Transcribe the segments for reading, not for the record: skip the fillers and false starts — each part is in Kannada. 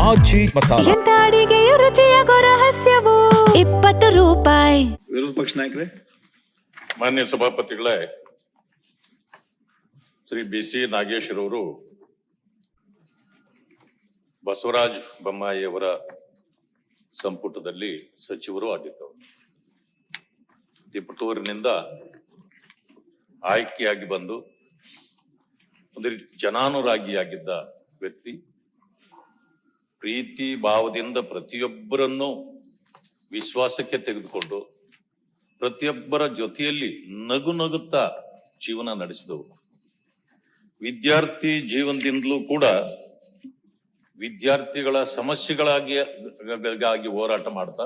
ಆಚಿ ಮಸಾಲ. ಎಂತ ಅಡಿಗೆಯ ರುಚಿಯಾಗೋ ರಹಸ್ಯವು 20 ರೂಪಾಯಿ. ವಿರೋಧ ಪಕ್ಷ ನಾಯಕರೇ, ಮಾನ್ಯ ಸಭಾಪತಿಗಳೇ, ಶ್ರೀ BC ನಾಗೇಶ್ವರವರು ಬಸವರಾಜ ಬೊಮ್ಮಾಯಿಯವರ ಸಂಪುಟದಲ್ಲಿ ಸಚಿವರು ಆಗಿದ್ದವರು. ತಿಪಟೂರಿನಿಂದ ಆಯ್ಕೆಯಾಗಿ ಬಂದು ಒಂದು ರೀತಿ ಜನಾನುರಾಗಿಯಾಗಿದ್ದ ವ್ಯಕ್ತಿ. ಪ್ರೀತಿ ಭಾವದಿಂದ ಪ್ರತಿಯೊಬ್ಬರನ್ನು ವಿಶ್ವಾಸಕ್ಕೆ ತೆಗೆದುಕೊಂಡು ಪ್ರತಿಯೊಬ್ಬರ ಜೊತೆಯಲ್ಲಿ ನಗು ನಗುತ್ತಾ ಜೀವನ ನಡೆಸಿದವರು. ವಿದ್ಯಾರ್ಥಿ ಜೀವನದಿಂದಲೂ ಕೂಡ ವಿದ್ಯಾರ್ಥಿಗಳ ಸಮಸ್ಯೆಗಳಾಗಿ ಹೋರಾಟ ಮಾಡ್ತಾ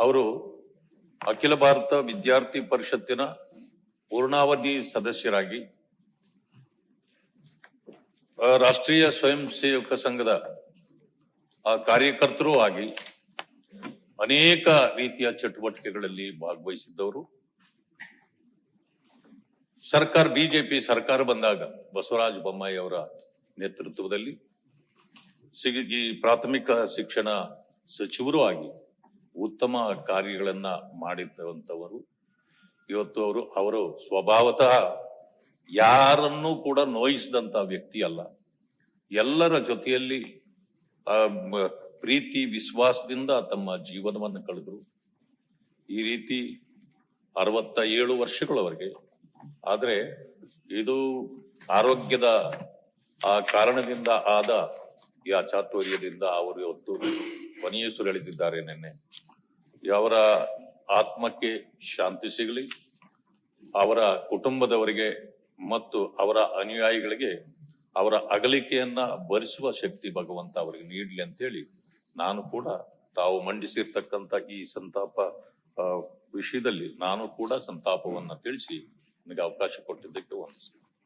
ಅವರು ಅಖಿಲ ಭಾರತ ವಿದ್ಯಾರ್ಥಿ ಪರಿಷತ್ತಿನ ಪೂರ್ಣಾವಧಿ ಸದಸ್ಯರಾಗಿ, ರಾಷ್ಟ್ರೀಯ ಸ್ವಯಂ ಸೇವಕ ಸಂಘದ ಕಾರ್ಯಕರ್ತರೂ ಆಗಿ ಅನೇಕ ರೀತಿಯ ಚಟುವಟಿಕೆಗಳಲ್ಲಿ ಭಾಗವಹಿಸಿದ್ದವರು. ಬಿಜೆಪಿ ಸರ್ಕಾರ ಬಂದಾಗ ಬಸವರಾಜ ಬೊಮ್ಮಾಯಿ ಅವರ ನೇತೃತ್ವದಲ್ಲಿ ಈ ಪ್ರಾಥಮಿಕ ಶಿಕ್ಷಣ ಸಚಿವರು ಆಗಿ ಉತ್ತಮ ಕಾರ್ಯಗಳನ್ನ ಮಾಡಿರುವಂತವರು. ಇವತ್ತು ಅವರು ಸ್ವಭಾವತಃ ಯಾರನ್ನೂ ಕೂಡ ನೋಯಿಸಿದಂತ ವ್ಯಕ್ತಿ ಅಲ್ಲ. ಎಲ್ಲರ ಜೊತೆಯಲ್ಲಿ ಪ್ರೀತಿ ವಿಶ್ವಾಸದಿಂದ ತಮ್ಮ ಜೀವನವನ್ನು ಕಳೆದ್ರು. ಈ ರೀತಿ 67 ವರ್ಷಗಳವರೆಗೆ. ಆದ್ರೆ ಇದು ಆರೋಗ್ಯದ ಕಾರಣದಿಂದ ಆದ ಈ ಅಚಾತುರ್ಯದಿಂದ ಅವರು ಇವತ್ತು ಕೊನೆಯುಸಿರೆಳೆದಿದ್ದಾರೆ. ನಿನ್ನೆ ಅವರ ಆತ್ಮಕ್ಕೆ ಶಾಂತಿ ಸಿಗಲಿ, ಅವರ ಕುಟುಂಬದವರಿಗೆ ಮತ್ತು ಅವರ ಅನುಯಾಯಿಗಳಿಗೆ ಅವರ ಅಗಲಿಕೆಯನ್ನ ಭರಿಸುವ ಶಕ್ತಿ ಭಗವಂತ ಅವರಿಗೆ ನೀಡಲಿ ಅಂತ ಹೇಳಿ ನಾನು ಕೂಡ ತಾವು ಮಂಡಿಸಿರ್ತಕ್ಕಂಥ ಈ ಸಂತಾಪ ವಿಷಯದಲ್ಲಿ ನಾನು ಕೂಡ ಸಂತಾಪವನ್ನ ತಿಳಿಸಿ ನನಗೆ ಅವಕಾಶ ಕೊಟ್ಟಿದ್ದಕ್ಕೆ ವಂದಿಸ್ತೇನೆ.